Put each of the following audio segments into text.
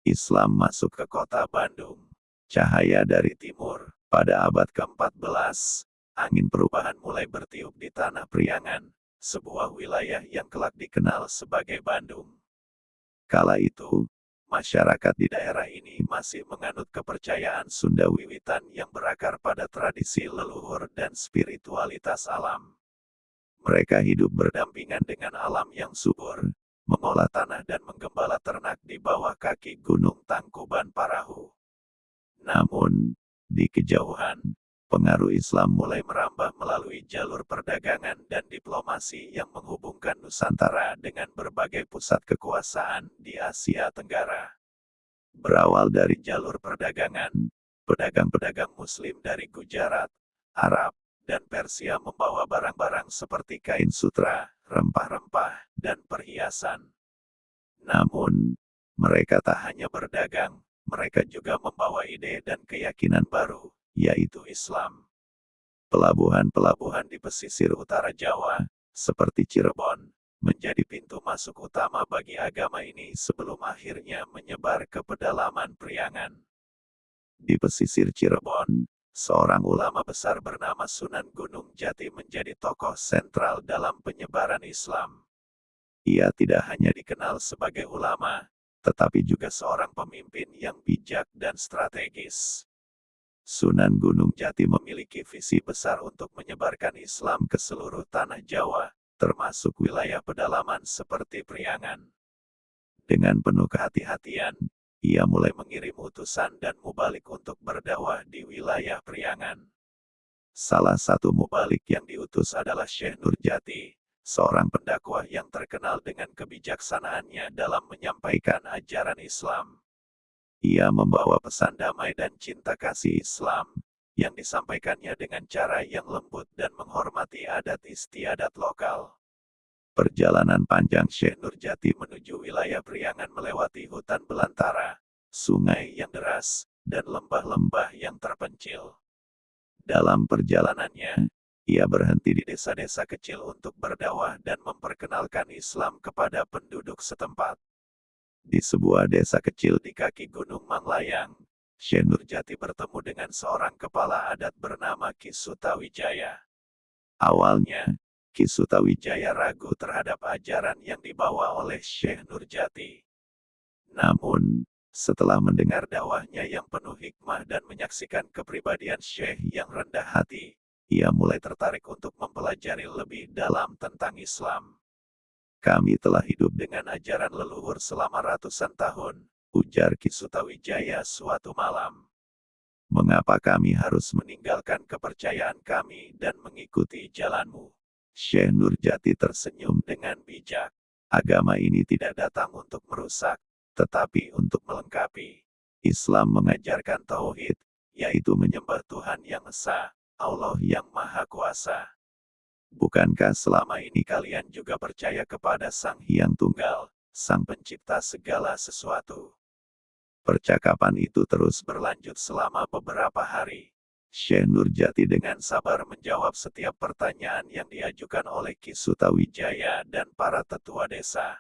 Islam masuk ke kota Bandung. Cahaya dari timur. Pada abad ke-14, angin perubahan mulai bertiup di Tanah Priangan, sebuah wilayah yang kelak dikenal sebagai Bandung. Kala itu, masyarakat di daerah ini masih menganut kepercayaan Sunda Wiwitan yang berakar pada tradisi leluhur dan spiritualitas alam. Mereka hidup berdampingan dengan alam yang subur, mengolah tanah dan menggembala ternak di bawah kaki Gunung Tangkuban Parahu. Namun, di kejauhan, pengaruh Islam mulai merambah melalui jalur perdagangan dan diplomasi yang menghubungkan Nusantara dengan berbagai pusat kekuasaan di Asia Tenggara. Berawal dari jalur perdagangan, pedagang-pedagang Muslim dari Gujarat, Arab, dan Persia membawa barang-barang seperti kain sutra, rempah-rempah, dan perhiasan. Namun, mereka tak hanya berdagang, mereka juga membawa ide dan keyakinan baru, yaitu Islam. Pelabuhan-pelabuhan di pesisir utara Jawa, seperti Cirebon, menjadi pintu masuk utama bagi agama ini sebelum akhirnya menyebar ke pedalaman Priangan. Di pesisir Cirebon, seorang ulama besar bernama Sunan Gunung Jati menjadi tokoh sentral dalam penyebaran Islam. Ia tidak hanya dikenal sebagai ulama, tetapi juga seorang pemimpin yang bijak dan strategis. Sunan Gunung Jati memiliki visi besar untuk menyebarkan Islam ke seluruh tanah Jawa, termasuk wilayah pedalaman seperti Priangan. Dengan penuh kehati-hatian, ia mulai mengirim utusan dan mubalik untuk berdakwah di wilayah Priangan. Salah satu mubalik yang diutus adalah Syekh Nurjati, seorang pendakwah yang terkenal dengan kebijaksanaannya dalam menyampaikan ajaran Islam. Ia membawa pesan damai dan cinta kasih Islam, yang disampaikannya dengan cara yang lembut dan menghormati adat istiadat lokal. Perjalanan panjang Syekh Nurjati menuju wilayah Priangan melewati hutan belantara, sungai yang deras, dan lembah-lembah yang terpencil. Dalam perjalanannya, ia berhenti di desa-desa kecil untuk berdakwah dan memperkenalkan Islam kepada penduduk setempat. Di sebuah desa kecil di kaki Gunung Manglayang, Syekh Nurjati bertemu dengan seorang kepala adat bernama Ki Sutawijaya. Awalnya, Ki Sutawijaya ragu terhadap ajaran yang dibawa oleh Syekh Nurjati. Namun, setelah mendengar dakwahnya yang penuh hikmah dan menyaksikan kepribadian Syekh yang rendah hati, ia mulai tertarik untuk mempelajari lebih dalam tentang Islam. Kami telah hidup dengan ajaran leluhur selama ratusan tahun, ujar Ki Sutawijaya suatu malam. Mengapa kami harus meninggalkan kepercayaan kami dan mengikuti jalanmu? Syekh Nurjati tersenyum dengan bijak. Agama ini tidak datang untuk merusak, tetapi untuk melengkapi. Islam mengajarkan tauhid, yaitu menyembah Tuhan yang Esa, Allah yang Maha Kuasa. Bukankah selama ini kalian juga percaya kepada Sang Hyang Tunggal, Sang Pencipta segala sesuatu? Percakapan itu terus berlanjut selama beberapa hari. Syekh Nurjati dengan sabar menjawab setiap pertanyaan yang diajukan oleh Ki Sutawijaya dan para tetua desa.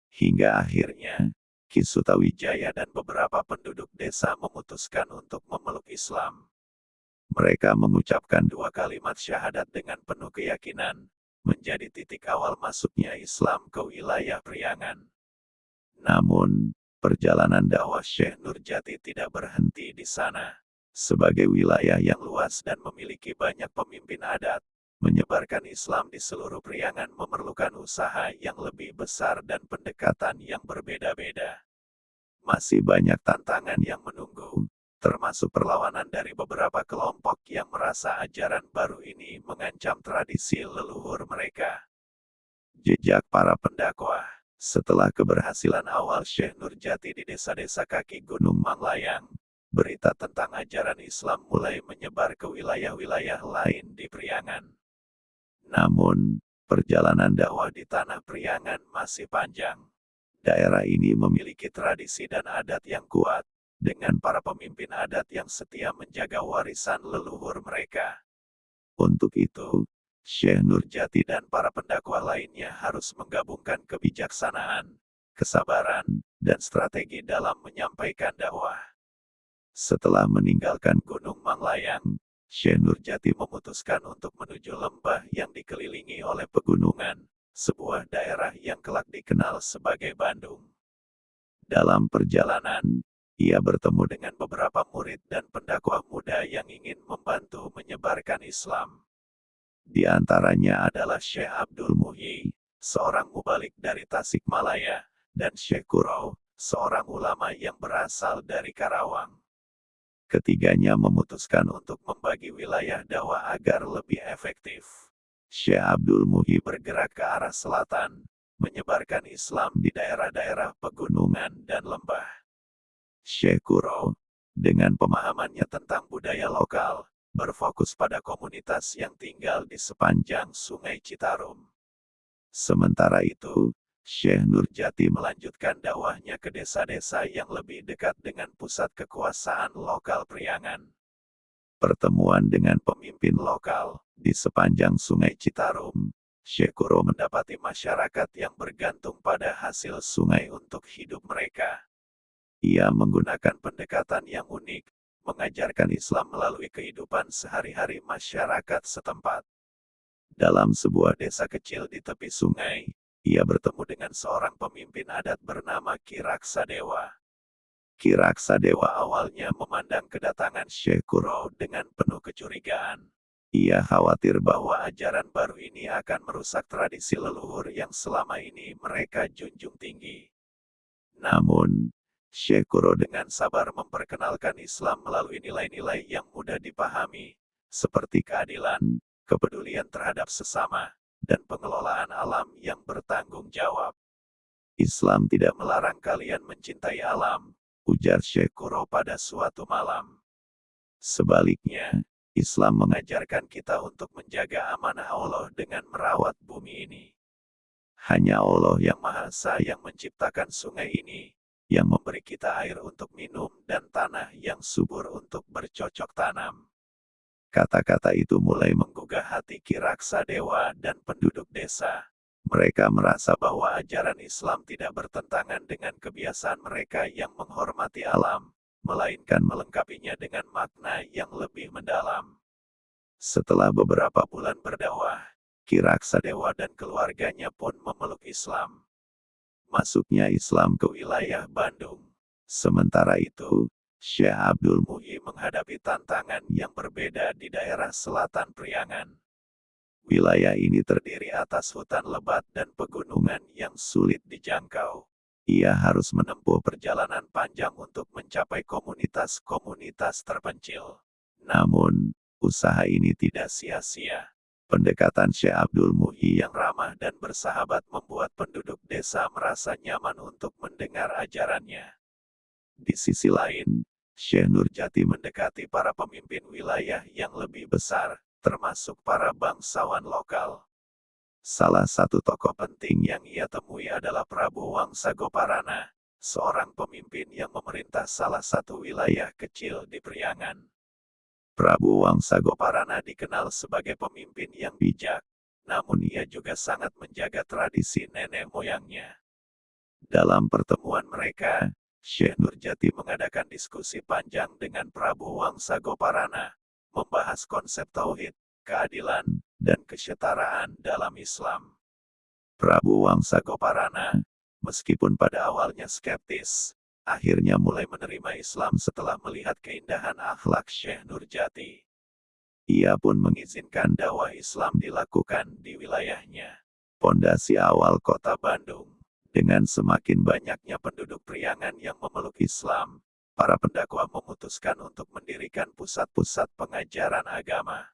Hingga akhirnya, Ki Sutawijaya dan beberapa penduduk desa memutuskan untuk memeluk Islam. Mereka mengucapkan 2 kalimat syahadat dengan penuh keyakinan, menjadi titik awal masuknya Islam ke wilayah Priangan. Namun, perjalanan dakwah Syekh Nurjati tidak berhenti di sana. Sebagai wilayah yang luas dan memiliki banyak pemimpin adat, menyebarkan Islam di seluruh Priangan memerlukan usaha yang lebih besar dan pendekatan yang berbeda-beda. Masih banyak tantangan yang menunggu, termasuk perlawanan dari beberapa kelompok yang merasa ajaran baru ini mengancam tradisi leluhur mereka. Jejak para pendakwah. Setelah keberhasilan awal Syekh Nurjati di desa-desa kaki Gunung Manglayang, berita tentang ajaran Islam mulai menyebar ke wilayah-wilayah lain di Priangan. Namun, perjalanan dakwah di tanah Priangan masih panjang. Daerah ini memiliki tradisi dan adat yang kuat, dengan para pemimpin adat yang setia menjaga warisan leluhur mereka. Untuk itu, Syekh Nurjati dan para pendakwah lainnya harus menggabungkan kebijaksanaan, kesabaran, dan strategi dalam menyampaikan dakwah. Setelah meninggalkan Gunung Manglayang, Syekh Nurjati memutuskan untuk menuju lembah yang dikelilingi oleh pegunungan, sebuah daerah yang kelak dikenal sebagai Bandung. Dalam perjalanan, ia bertemu dengan beberapa murid dan pendakwah muda yang ingin membantu menyebarkan Islam. Di antaranya adalah Syekh Abdul Muhyi, seorang mubalik dari Tasikmalaya, dan Syekh Kuro, seorang ulama yang berasal dari Karawang. Ketiganya memutuskan untuk membagi wilayah dakwah agar lebih efektif. Syekh Abdul Muhyi bergerak ke arah selatan, menyebarkan Islam di daerah-daerah pegunungan dan lembah. Syekh Kuro, dengan pemahamannya tentang budaya lokal, berfokus pada komunitas yang tinggal di sepanjang Sungai Citarum. Sementara itu, Syekh Nurjati melanjutkan dakwahnya ke desa-desa yang lebih dekat dengan pusat kekuasaan lokal Priangan. Pertemuan dengan pemimpin lokal di sepanjang Sungai Citarum, Syekh Kuro mendapati masyarakat yang bergantung pada hasil sungai untuk hidup mereka. Ia menggunakan pendekatan yang unik, mengajarkan Islam melalui kehidupan sehari-hari masyarakat setempat. Dalam sebuah desa kecil di tepi sungai, ia bertemu dengan seorang pemimpin adat bernama Ki Raksadewa. Ki Raksadewa awalnya memandang kedatangan Syekh Kuro dengan penuh kecurigaan. Ia khawatir bahwa ajaran baru ini akan merusak tradisi leluhur yang selama ini mereka junjung tinggi. Namun, Syekh Kuro dengan sabar memperkenalkan Islam melalui nilai-nilai yang mudah dipahami, seperti keadilan, kepedulian terhadap sesama, dan pengelolaan alam yang bertanggung jawab. Islam tidak melarang kalian mencintai alam, ujar Syekh Kuro pada suatu malam. Sebaliknya, Islam mengajarkan kita untuk menjaga amanah Allah dengan merawat bumi ini. Hanya Allah yang Maha Esa yang menciptakan sungai ini, yang memberi kita air untuk minum dan tanah yang subur untuk bercocok tanam. Kata-kata itu mulai menggugah hati Ki Raksadewa dan penduduk desa. Mereka merasa bahwa ajaran Islam tidak bertentangan dengan kebiasaan mereka yang menghormati alam, melainkan melengkapinya dengan makna yang lebih mendalam. Setelah beberapa bulan berdakwah, Ki Raksadewa dan keluarganya pun memeluk Islam. Masuknya Islam ke wilayah Bandung. Sementara itu, Syekh Abdul Muhyi menghadapi tantangan yang berbeda di daerah selatan Priangan. Wilayah ini terdiri atas hutan lebat dan pegunungan yang sulit dijangkau. Ia harus menempuh perjalanan panjang untuk mencapai komunitas-komunitas terpencil. Namun, usaha ini tidak sia-sia. Pendekatan Syekh Abdul Muhyi yang ramah dan bersahabat membuat penduduk desa merasa nyaman untuk mendengar ajarannya. Di sisi lain, Syekh Nurjati mendekati para pemimpin wilayah yang lebih besar, termasuk para bangsawan lokal. Salah satu tokoh penting yang ia temui adalah Prabu Wangsagoparana, seorang pemimpin yang memerintah salah satu wilayah kecil di Priangan. Prabu Wangsagoparana dikenal sebagai pemimpin yang bijak, namun ia juga sangat menjaga tradisi nenek moyangnya. Dalam pertemuan mereka, Syekh Nurjati mengadakan diskusi panjang dengan Prabu Wangsagoparana, membahas konsep tauhid, keadilan, dan kesetaraan dalam Islam. Prabu Wangsagoparana, meskipun pada awalnya skeptis, akhirnya mulai menerima Islam setelah melihat keindahan akhlak Syekh Nurjati. Ia pun mengizinkan dakwah Islam dilakukan di wilayahnya. Pondasi awal kota Bandung. Dengan semakin banyaknya penduduk Priangan yang memeluk Islam, para pendakwah memutuskan untuk mendirikan pusat-pusat pengajaran agama.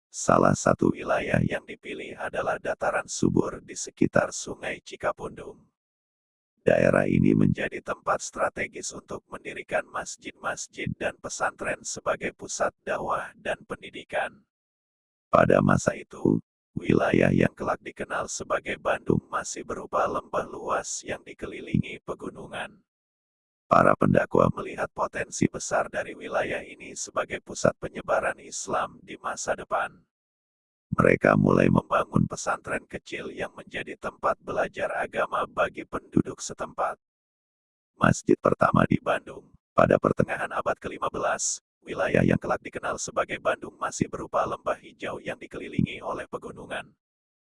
Salah satu wilayah yang dipilih adalah dataran subur di sekitar Sungai Cikapundung. Daerah ini menjadi tempat strategis untuk mendirikan masjid-masjid dan pesantren sebagai pusat dakwah dan pendidikan. Pada masa itu, wilayah yang kelak dikenal sebagai Bandung masih berupa lembah luas yang dikelilingi pegunungan. Para pendakwah melihat potensi besar dari wilayah ini sebagai pusat penyebaran Islam di masa depan. Mereka mulai membangun pesantren kecil yang menjadi tempat belajar agama bagi penduduk setempat. Masjid pertama di Bandung. Pada pertengahan abad ke-15, wilayah yang kelak dikenal sebagai Bandung masih berupa lembah hijau yang dikelilingi oleh pegunungan.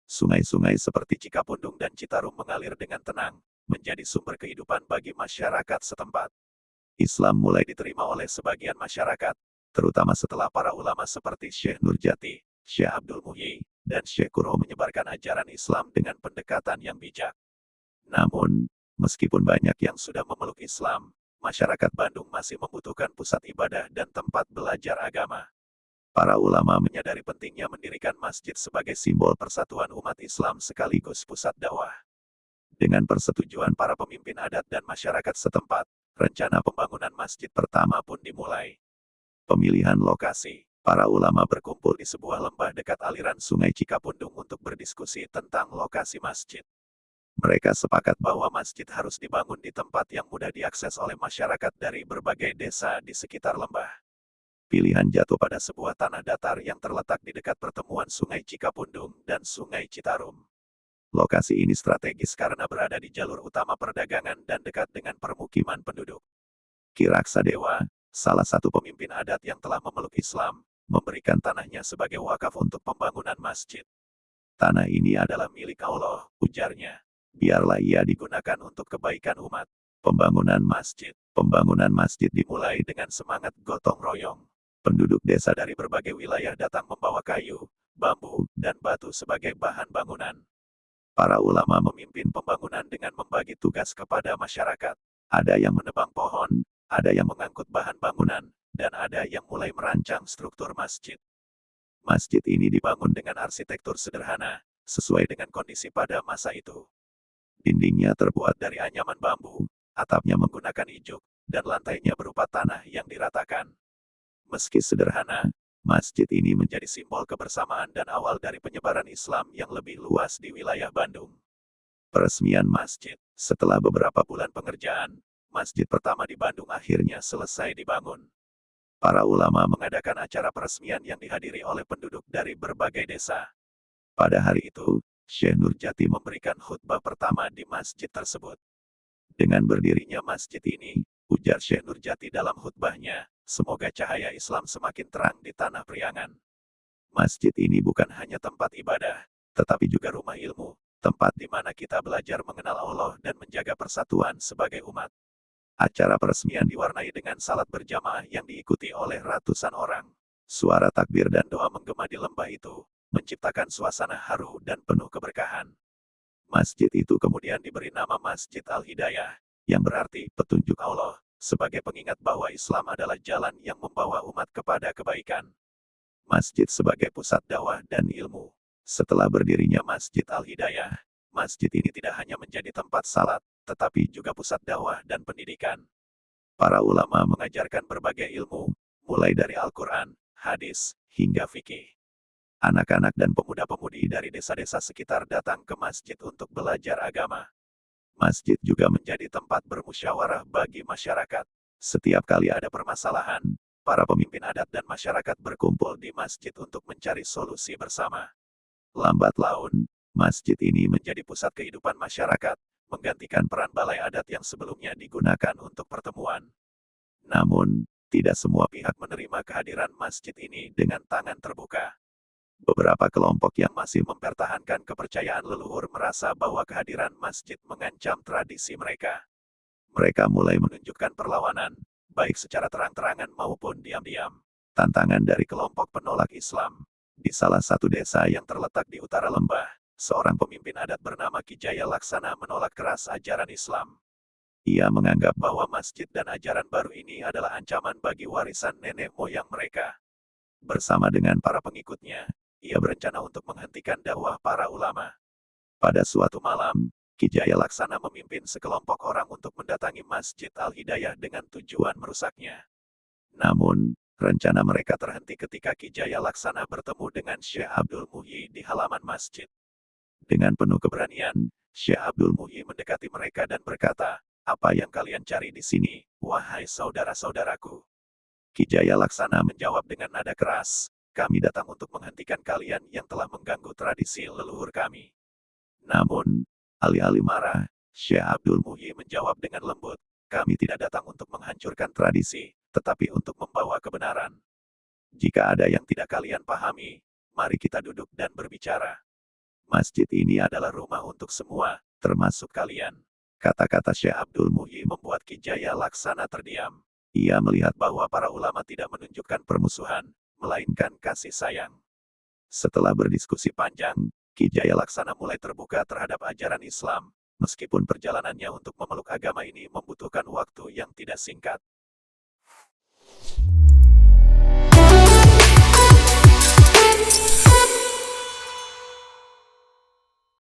Sungai-sungai seperti Cikapundung dan Citarum mengalir dengan tenang, menjadi sumber kehidupan bagi masyarakat setempat. Islam mulai diterima oleh sebagian masyarakat, terutama setelah para ulama seperti Syekh Nurjati, Syekh Abdul Muhyi, dan Syekh Kuro menyebarkan ajaran Islam dengan pendekatan yang bijak. Namun, meskipun banyak yang sudah memeluk Islam, masyarakat Bandung masih membutuhkan pusat ibadah dan tempat belajar agama. Para ulama menyadari pentingnya mendirikan masjid sebagai simbol persatuan umat Islam sekaligus pusat dakwah. Dengan persetujuan para pemimpin adat dan masyarakat setempat, rencana pembangunan masjid pertama pun dimulai. Pemilihan lokasi. Para ulama berkumpul di sebuah lembah dekat aliran Sungai Cikapundung untuk berdiskusi tentang lokasi masjid. Mereka sepakat bahwa masjid harus dibangun di tempat yang mudah diakses oleh masyarakat dari berbagai desa di sekitar lembah. Pilihan jatuh pada sebuah tanah datar yang terletak di dekat pertemuan Sungai Cikapundung dan Sungai Citarum. Lokasi ini strategis karena berada di jalur utama perdagangan dan dekat dengan permukiman penduduk. Ki Raksadewa, salah satu pemimpin adat yang telah memeluk Islam, memberikan tanahnya sebagai wakaf untuk pembangunan masjid. Tanah ini adalah milik Allah, ujarnya. Biarlah ia digunakan untuk kebaikan umat. Pembangunan masjid. Pembangunan masjid dimulai dengan semangat gotong royong. Penduduk desa dari berbagai wilayah datang membawa kayu, bambu, dan batu sebagai bahan bangunan. Para ulama memimpin pembangunan dengan membagi tugas kepada masyarakat. Ada yang menebang pohon, ada yang mengangkut bahan bangunan, dan ada yang mulai merancang struktur masjid. Masjid ini dibangun dengan arsitektur sederhana, sesuai dengan kondisi pada masa itu. Dindingnya terbuat dari anyaman bambu, atapnya menggunakan ijuk, dan lantainya berupa tanah yang diratakan. Meski sederhana, masjid ini menjadi simbol kebersamaan dan awal dari penyebaran Islam yang lebih luas di wilayah Bandung. Peresmian masjid. Setelah beberapa bulan pengerjaan, masjid pertama di Bandung akhirnya selesai dibangun. Para ulama mengadakan acara peresmian yang dihadiri oleh penduduk dari berbagai desa. Pada hari itu, Syekh Nurjati memberikan khutbah pertama di masjid tersebut. Dengan berdirinya masjid ini, ujar Syekh Nurjati dalam khutbahnya, semoga cahaya Islam semakin terang di tanah Priangan. Masjid ini bukan hanya tempat ibadah, tetapi juga rumah ilmu, tempat di mana kita belajar mengenal Allah dan menjaga persatuan sebagai umat. Acara peresmian diwarnai dengan salat berjamaah yang diikuti oleh ratusan orang. Suara takbir dan doa menggema di lembah itu, menciptakan suasana haru dan penuh keberkahan. Masjid itu kemudian diberi nama Masjid Al-Hidayah, yang berarti petunjuk Allah, sebagai pengingat bahwa Islam adalah jalan yang membawa umat kepada kebaikan. Masjid sebagai pusat dakwah dan ilmu. Setelah berdirinya Masjid Al-Hidayah, masjid ini tidak hanya menjadi tempat salat, tetapi juga pusat dakwah dan pendidikan. Para ulama mengajarkan berbagai ilmu, mulai dari Al-Quran, hadis, hingga fikih. Anak-anak dan pemuda-pemudi dari desa-desa sekitar datang ke masjid untuk belajar agama. Masjid juga menjadi tempat bermusyawarah bagi masyarakat. Setiap kali ada permasalahan, para pemimpin adat dan masyarakat berkumpul di masjid untuk mencari solusi bersama. Lambat laun, masjid ini menjadi pusat kehidupan masyarakat, menggantikan peran balai adat yang sebelumnya digunakan untuk pertemuan. Namun, tidak semua pihak menerima kehadiran masjid ini dengan tangan terbuka. Beberapa kelompok yang masih mempertahankan kepercayaan leluhur merasa bahwa kehadiran masjid mengancam tradisi mereka. Mereka mulai menunjukkan perlawanan, baik secara terang-terangan maupun diam-diam. Tantangan dari kelompok penolak Islam. Di salah satu desa yang terletak di utara lembah, seorang pemimpin adat bernama Ki Jaya Laksana menolak keras ajaran Islam. Ia menganggap bahwa masjid dan ajaran baru ini adalah ancaman bagi warisan nenek moyang mereka. Bersama dengan para pengikutnya, ia berencana untuk menghentikan dakwah para ulama. Pada suatu malam, Ki Jaya Laksana memimpin sekelompok orang untuk mendatangi Masjid Al-Hidayah dengan tujuan merusaknya. Namun, rencana mereka terhenti ketika Ki Jaya Laksana bertemu dengan Syekh Abdul Muhyi di halaman masjid. Dengan penuh keberanian, Syekh Abdul Muhyi mendekati mereka dan berkata, "Apa yang kalian cari di sini, wahai saudara-saudaraku?" Ki Jaya Laksana menjawab dengan nada keras, "Kami datang untuk menghentikan kalian yang telah mengganggu tradisi leluhur kami." Namun, alih-alih marah, Syekh Abdul Muhyi menjawab dengan lembut, Kami tidak datang untuk menghancurkan tradisi, tetapi untuk membawa kebenaran. Jika ada yang tidak kalian pahami, mari kita duduk dan berbicara. Masjid ini adalah rumah untuk semua, termasuk kalian. Kata-kata Syekh Abdul Muhyi membuat Ki Jaya Laksana terdiam. Ia melihat bahwa para ulama tidak menunjukkan permusuhan, melainkan kasih sayang. Setelah berdiskusi panjang, Ki Jaya Laksana mulai terbuka terhadap ajaran Islam, meskipun perjalanannya untuk memeluk agama ini membutuhkan waktu yang tidak singkat.